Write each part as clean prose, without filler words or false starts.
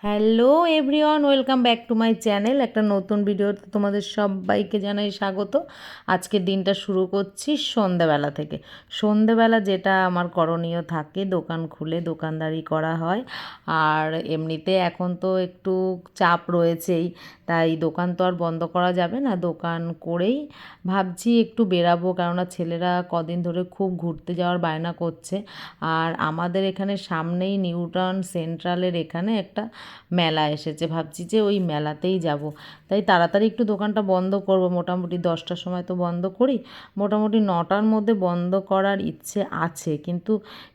Hello everyone, welcome back to my channel. একটা নতুন ভিডিওতে তোমাদের সবাইকে জানাই স্বাগত। আজকের দিনটা শুরু করছি সন্ধেবেলা থেকে। সন্ধেবেলা যেটা আমার করণীয় থাকে, দোকান খুলে দোকানদারি করা হয়। আর এমনিতে এখন তো একটু চাপ রয়েছেই, তাই দোকান তো আর বন্ধ করা যাবে না। দোকান করেই ভাবছি একটু বেরাবো, কেননা ছেলেরা কদিন ধরে খুব ঘুরতে যাওয়ার বায়না করছে। আর আমাদের এখানে সামনেই নিউটাউন সেন্ট্রালের এখানে একটা মেলা এসেছে, ভাবছি যে ওই মেলাতেই যাব। তাই তাড়াতাড়ি একটু দোকানটা বন্ধ করব, মোটামুটি 10টার সময় তো বন্ধ করি, মোটামুটি 9টার মধ্যে বন্ধ করার ইচ্ছে আছে, কিন্তু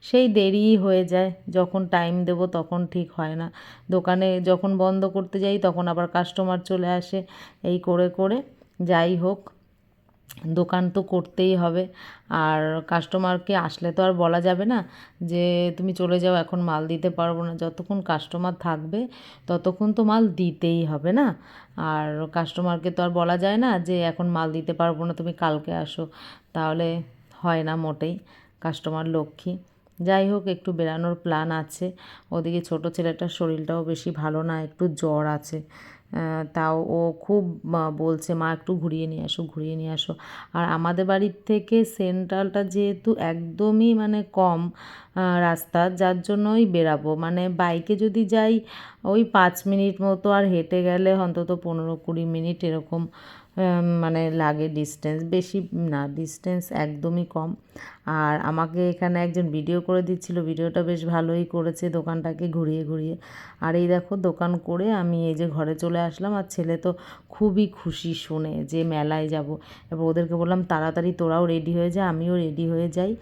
সেই দেরিই হয়ে যায়। যখন টাইম দেব তখন ঠিক হয় না। দোকানে যখন বন্ধ করতে যাই তখন আবার কাস্টমার চলে আসে, এই করে করে যাই হোক দোকান তো করতেই হবে। আর কাস্টমারকে আসলে তো আর বলা যাবে না যে তুমি চলে যাও, এখন মাল দিতে পারবো না। যতক্ষণ কাস্টমার থাকবে ততক্ষণ তো মাল দিতেই হবে না। আর কাস্টমারকে তো আর বলা যায় না যে এখন মাল দিতে পারবো না, তুমি কালকে আসো, তাহলে হয় না মোটেই। কাস্টমার লক্ষ্মী। যাই হোক, একটু বেরানোর প্ল্যান আছে। ওদিকে ছোট ছেলেটার শরীরটাও বেশি ভালো না, একটু জ্বর আছে। তাও ও খুব বলছে, মা একটু ঘুরিয়ে নিয়ে আসো, ঘুরিয়ে নিয়ে আসো। আর আমাদের বাড়ির থেকে সেন্ট্রালটা যেহেতু একদমই মানে কম রাস্তা, যার জন্যই বেরাবো। মানে বাইকে যদি যাই ওই 5 মিনিট মতো, আর হেঁটে গেলে অন্তত 15-20 মিনিট এরকম মানে লাগে ডিস্টেন্স, বেশি না, ডিস্টেন্স একদমই কম। আর আমাকে এখানে একজন ভিডিও করে দিচ্ছিল, ভিডিওটা বেশ ভালোই করেছে দোকানটাকে ঘুরিয়ে ঘুরিয়ে। আর এই দেখো দোকান করে আমি এই যে ঘরে চলে আসলাম। আর ছেলে তো খুবই খুশি শুনে যে মেলায় যাব। এবার ওদেরকে বললাম তাড়াতাড়ি তোরাও রেডি হয়ে যা, আমিও রেডি হয়ে যাই।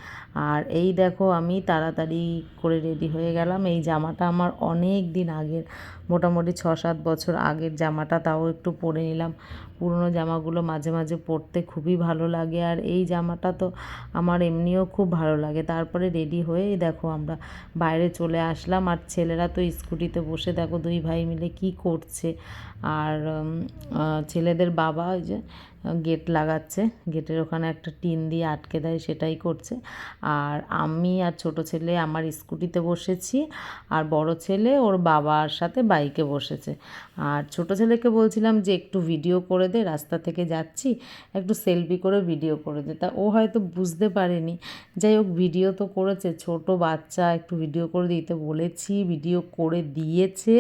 আর এই দেখো আমি তাড়াতাড়ি করে রেডি হয়ে গেলাম। এই জামাটা আমার অনেক দিন আগের, মোটামুটি 6-7 বছর আগের জামাটা, তাও একটু পরে নিলাম। পুরনো জামাগুলো মাঝে মাঝে পরতে খুবই ভালো লাগে, আর এই জামাটা তো আমার এমনিও খুব ভালো লাগে। তারপরে রেডি হয়ে দেখো আমরা বাইরে চলে আসলাম। আর ছেলেরা তো স্কুটিতে বসে দেখো দুই ভাই মিলে কি করছে। আর ছেলেদের বাবা ওই যে গেট লাগাচ্ছে, গেটের ওখানে একটা টিন দিয়ে আটকে দেয়, সেটাই করছে। আর আমি আর ছোট ছেলে আমার স্কুটিতে বসেছি, আর বড় ছেলে ওর বাবার সাথে বাইকে বসেছে। আর ছোট ছেলেকে বলছিলাম যে একটু ভিডিও করে দে, রাস্তা থেকে যাচ্ছি, একটু সেলফি করে ভিডিও করে দে। তা ও হয়তো বুঝতে পারেনি। যাই হোক, ভিডিও তো করেছে, ছোট বাচ্চা, একটু ভিডিও করে দিতে বলেছি, ভিডিও করে দিয়েছে।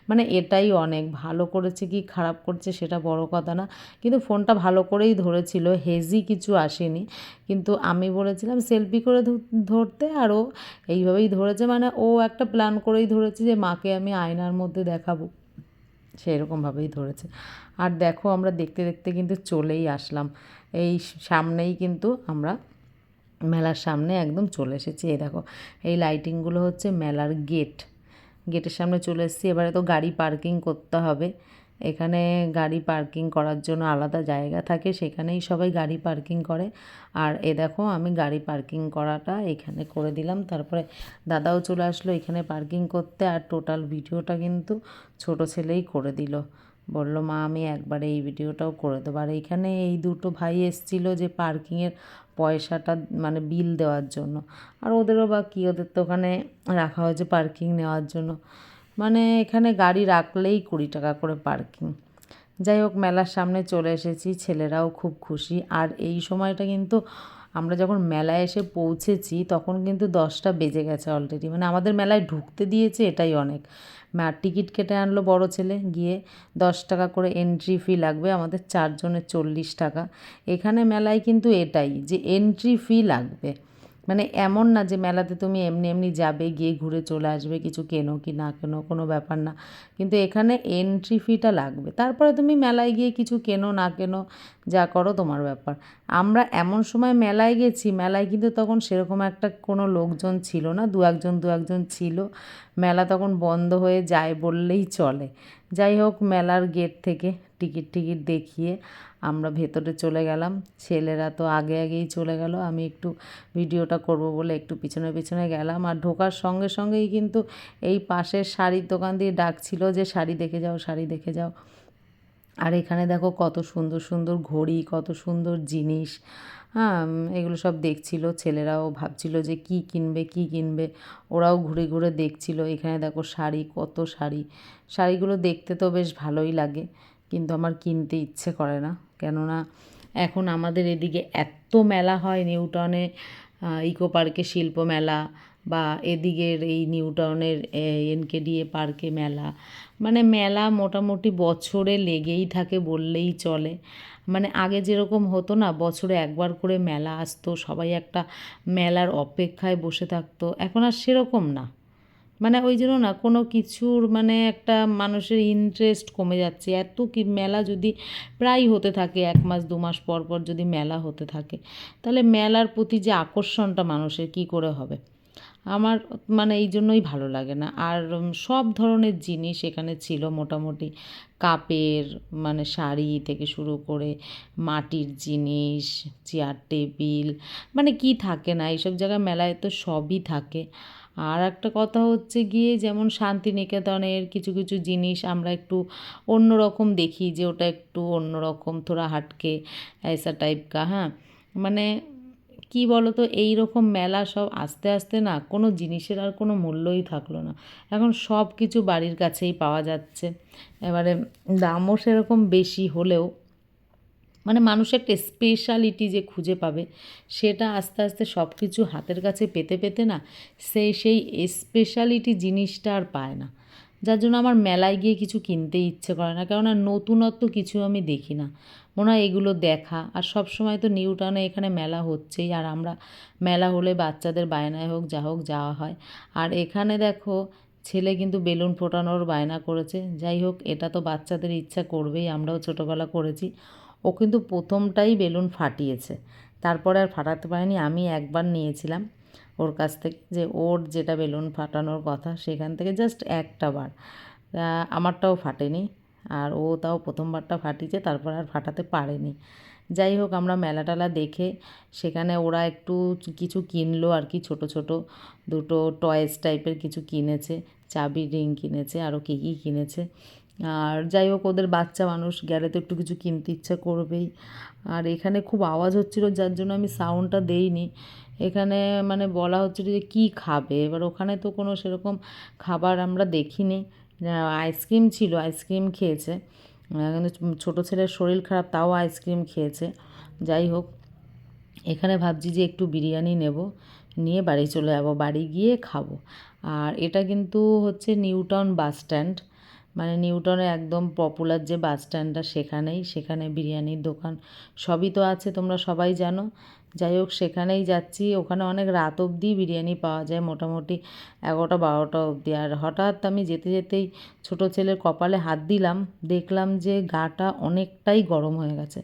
মানে এটাই অনেক। ভালো করেছে কি খারাপ করছে সেটা বড় কথা না, কিন্তু ফোনটা ভালো করেই ধরেছিল, হেজি কিছু আসেনি। কিন্তু আমি বলেছিলাম সেলফি করে ধরতে, আর ও এইভাবেই ধরেছে। মানে ও একটা প্ল্যান করেই ধরেছে যে মাকে আমি আয়নার মধ্যে দেখাবো, সেরকমভাবেই ধরেছে। আর দেখো আমরা দেখতে দেখতে কিন্তু চলেই আসলাম। এই সামনেই কিন্তু আমরা মেলার সামনে একদম চলে এসেছি। এই দেখো এই লাইটিংগুলো হচ্ছে মেলার গেট, গেটের সামনে চলে এসেছি। এবারে তো গাড়ি পার্কিং করতে হবে। এখানে গাড়ি পার্কিং করার জন্য আলাদা জায়গা থাকে, সেখানেই সবাই গাড়ি পার্কিং করে। আর এ দেখো আমি গাড়ি পার্কিং করাটা এখানে করে দিলাম। তারপরে দাদাও চলে আসলো এখানে পার্কিং করতে। আর টোটাল ভিডিওটা কিন্তু ছোট ছেলেই করে দিল, বলল মা আমি একবারে এই ভিডিওটাও করে দেবো। আর এইখানে এই দুটো ভাই এসেছিলো যে পার্কিংয়ের পয়সাটা মানে বিল দেওয়ার জন্য। আর ওদেরও বা কী, ওদের তো ওখানে রাখা হয়েছে পার্কিং নেওয়ার জন্য। মানে এখানে গাড়ি রাখলেই 20 টাকা করে পার্কিং। যাই হোক, মেলার সামনে চলে এসেছি, ছেলেরাও খুব খুশি। আর এই সময়টা কিন্তু আমরা যখন মেলায় এসে পৌঁছেছি তখন কিন্তু 10টা বেজে গেছে অলরেডি। মানে আমাদের মেলায় ঢুকতে দিয়েছে, এটাই অনেক। টিকিট কেটে আনলো বড় ছেলে গিয়ে, 10 টাকা করে এন্ট্রি ফি লাগবে, আমাদের 4 জনের 40 টাকা। এখানে মেলায় কিন্তু এটাই যে এন্ট্রি ফি লাগবে। মানে এমন না যে মেলাতে তুমি এমনি এমনি যাবে, গিয়ে ঘুরে চলে আসবে, কিছু কেনো কি না কেনো কোনো ব্যাপার না। কিন্তু এখানে এন্ট্রি ফিটা লাগবে। তারপরে তুমি মেলায় গিয়ে কিছু কেনো না কেনো, যা করো তোমার ব্যাপার। আমরা এমন সময় মেলায় গেছি, মেলায় কিন্তু তখন সেরকম একটা কোনো লোকজন ছিল না, দু একজন ছিল। মেলা তখন বন্ধ হয়ে যায় বললেই চলে। যাই হোক, মেলার গেট থেকে টিকিট দেখিয়ে আমরা ভেতরে চলে গেলাম। ছেলেরা তো আগে আগেই চলে গেল, আমি একটু ভিডিওটা করব বলে একটু পিছনে পিছনে গেলাম। আর ঢোকার সঙ্গে সঙ্গেই কিন্তু এই পাশের শাড়ির দোকান দিয়ে ডাকছিল যে শাড়ি দেখে যাও, শাড়ি দেখে যাও। আর এখানে দেখো কত সুন্দর সুন্দর ঘড়ি, কত সুন্দর জিনিস। হ্যাঁ, এগুলো সব দেখছিল। ছেলেরাও ভাবছিল যে কি কিনবে কি কিনবে, ওরাও ঘুরে ঘুরে দেখছিল। এখানে দেখো শাড়ি, কত শাড়ি। শাড়িগুলো দেখতে তো বেশ ভালোই লাগে, কিন্তু আমার কিনতে ইচ্ছে করে না। কেননা এখন আমাদের এদিকে এত মেলা হয় নিউ টাউনে, ইকো পার্কে শিল্প মেলা, বা এদিকের এই নিউ টাউনের এনকেডিএ পার্কে মেলা। মানে মেলা মোটামুটি বছরে লেগেই থাকে বললেই চলে। মানে আগে যেরকম হতো না, বছরে একবার করে মেলা আসতো, সবাই একটা মেলার অপেক্ষায় বসে থাকতো, এখন আর সেরকম না। মানে ওই জন্য না কোনো কিছুর মানে একটা মানুষের ইন্টারেস্ট কমে যাচ্ছে। এত কি মেলা যদি প্রায় হতে থাকে, 1 মাস 2 মাস পর পর যদি মেলা হতে থাকে, তাহলে মেলার প্রতি যে আকর্ষণটা মানুষের কী করে হবে? আমার মানে এই জন্যই ভালো লাগে না। আর সব ধরনের জিনিস এখানে ছিল মোটামুটি। কাপের মানে শাড়ি থেকে শুরু করে মাটির জিনিস, চেয়ার টেবিল, মানে কি থাকে না এইসব জায়গায় মেলায় তো সবই থাকে। আর একটা কথা হচ্ছে গিয়ে, যেমন শান্তিনিকেতনের কিছু কিছু জিনিস আমরা একটু অন্য রকম দেখি, যে ওটা একটু অন্য রকম, থোড়া হাটকে ऐसा টাইপ কা। হ্যাঁ, মানে কি বলো তো, এই রকম মেলা সব আস্তে আস্তে না কোনো জিনিসের আর কোনো মূল্যই থাকলো না। এখন সব কিছু বাড়ির কাছেই পাওয়া যাচ্ছে। এবারে দামও সেরকম বেশি হলেও মানে মানুষ একটা স্পেশালিটি যে খুঁজে পাবে, সেটা আস্তে আস্তে সব কিছু হাতের কাছে পেতে পেতে না সেই স্পেশালিটি জিনিসটা আর পায় না। যার জন্য আমার মেলায় গিয়ে কিছু কিনতে ইচ্ছে করে না, কেননা নতুনত্ব কিছু আমি দেখি না। মনে হয় এগুলো দেখা, আর সব সময় তো নিউ টাউনে এখানে মেলা হচ্ছেই, আর আমরা মেলা হলে বাচ্চাদের বায়নায় হোক যা হোক যাওয়া হয়। আর এখানে দেখো ছেলে কিন্তু বেলুন ফোটানোর বায়না করেছে। যাই হোক, এটা তো বাচ্চাদের ইচ্ছা করবেই, আমরাও ছোটোবেলা করেছি। ও কিন্তু প্রথমটাই বেলুন ফাটিয়েছে, তারপরে আর ফাটাতে পারেনি। আমি একবার নিয়েছিলাম ওর কাছ থেকে, যে ওর যেটা বেলুন ফাটানোর কথা সেখান থেকে জাস্ট একটা বার। আমারটাও ফাটেনি, আর ও তাও প্রথমবারটা ফাটিয়েছে, তারপর আর ফাটাতে পারেনি। যাই হোক, আমরা মেলা টেলা দেখে সেখানে ওরা একটু কিছু কিনলো আর কি, ছোটো ছোটো দুটো টয়েস টাইপের কিছু কিনেছে, চাবি রিং কিনেছে, আরও কী কী কিনেছে। আর যাই হোক, ওদের বাচ্চা মানুষ গেলে তো একটু কিছু কিনতে ইচ্ছা করবেই। আর এখানে খুব আওয়াজ হচ্ছিলো, যার জন্য আমি সাউন্ডটা দেইনি। এখানে মানে বলা হচ্ছিলো যে কী খাবে, এবার ওখানে তো কোনো সেরকম খাবার আমরা দেখিনি। আইসক্রিম ছিল, আইসক্রিম খেয়েছে, কিন্তু ছোটো ছেলের শরীর খারাপ, তাও আইসক্রিম খেয়েছে। যাই হোক, এখানে ভাবছি যে একটু বিরিয়ানি নেব, নিয়ে বাড়ি চলে যাবো, বাড়ি গিয়ে খাবো। আর এটা কিন্তু হচ্ছে নিউ টাউন বাস স্ট্যান্ড, মানে নিউ টাউনের একদম পপুলার যে বাস স্ট্যান্ডটা সেখানে বিরিয়ানির দোকান সবই তো আছে, তোমরা সবাই জানো। যাই হোক, সেখানেই যাচ্ছি। ওখানে অনেক রাত অবধি বিরিয়ানি পাওয়া যায়, মোটামুটি 11টা 12টা অবধি। আর হঠাৎ আমি যেতে যেতেই ছোটো ছেলের কপালে হাত দিলাম, দেখলাম যে গাটা অনেকটাই গরম হয়ে গেছে।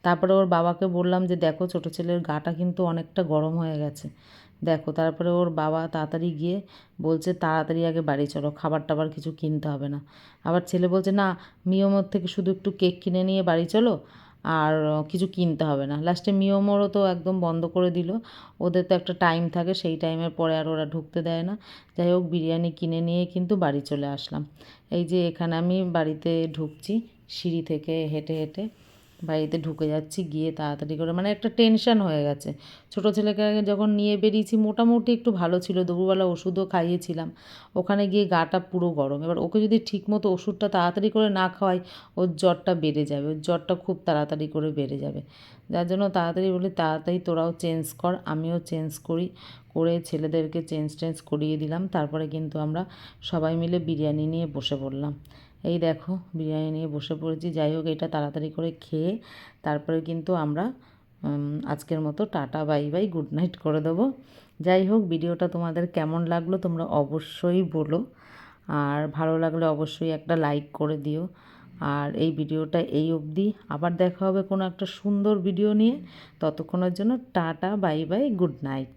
তারপরে ওর বাবাকে বললাম যে দেখো, ছোটো ছেলের গাটা কিন্তু অনেকটা গরম হয়ে গেছে, দেখো। তারপরে ওর বাবা তাড়াতাড়ি গিয়ে বলছে তাড়াতাড়ি আগে বাড়ি চলো, খাবার টাবার কিছু কিনতে হবে না। আবার ছেলে বলছে না, মিওমোর থেকে শুধু একটু কেক কিনে নিয়ে বাড়ি চলো, আর কিছু কিনতে হবে না। লাস্টে মিওমোরও তো একদম বন্ধ করে দিল, ওদের তো একটা টাইম থাকে, সেই টাইমের পরে আর ওরা ঢুকতে দেয় না। যাই হোক, বিরিয়ানি কিনে নিয়ে কিন্তু বাড়ি চলে আসলাম। এই যে এখানে আমি বাড়িতে ঢুকছি, সিঁড়ি থেকে হেঁটে হেঁটে বাড়িতে ঢুকে যাচ্ছি, গিয়ে তাড়াতাড়ি করে, মানে একটা টেনশন হয়ে গেছে। ছোটো ছেলেকে আগে যখন নিয়ে বেরিয়েছি মোটামুটি একটু ভালো ছিল, দুপুরবেলা ওষুধও খাইয়েছিলাম। ওখানে গিয়ে গাটা পুরো গরম। এবার ওকে যদি ঠিকমতো ওষুধটা তাড়াতাড়ি করে না খাওয়াই, ওর জ্বরটা বেড়ে যাবে, ওর জ্বরটা খুব তাড়াতাড়ি করে বেড়ে যাবে। যার জন্য তাড়াতাড়ি বলি তাড়াতাড়ি তোরাও চেঞ্জ কর, আমিও চেঞ্জ করি, করে ছেলেদেরকে চেঞ্জ করিয়ে দিলাম। তারপরে কিন্তু আমরা সবাই মিলে বিরিয়ানি নিয়ে বসে পড়লাম। এই দেখো, বিরিয়ানি নিয়ে বসে পড়েছি। যাই হোক, এটা তাড়াতাড়ি করে খেয়ে তারপরে কিন্তু আমরা আজকের মতো tata bye bye good night করে দেবো। যাই হোক, ভিডিওটা তোমাদের কেমন লাগলো তোমরা অবশ্যই বলো, আর ভালো লাগলে অবশ্যই একটা লাইক করে দিও। আর এই ভিডিওটা এই অবধি, আবার দেখা হবে কোনো একটা সুন্দর ভিডিও নিয়ে। ততক্ষণের জন্য tata bye bye good night.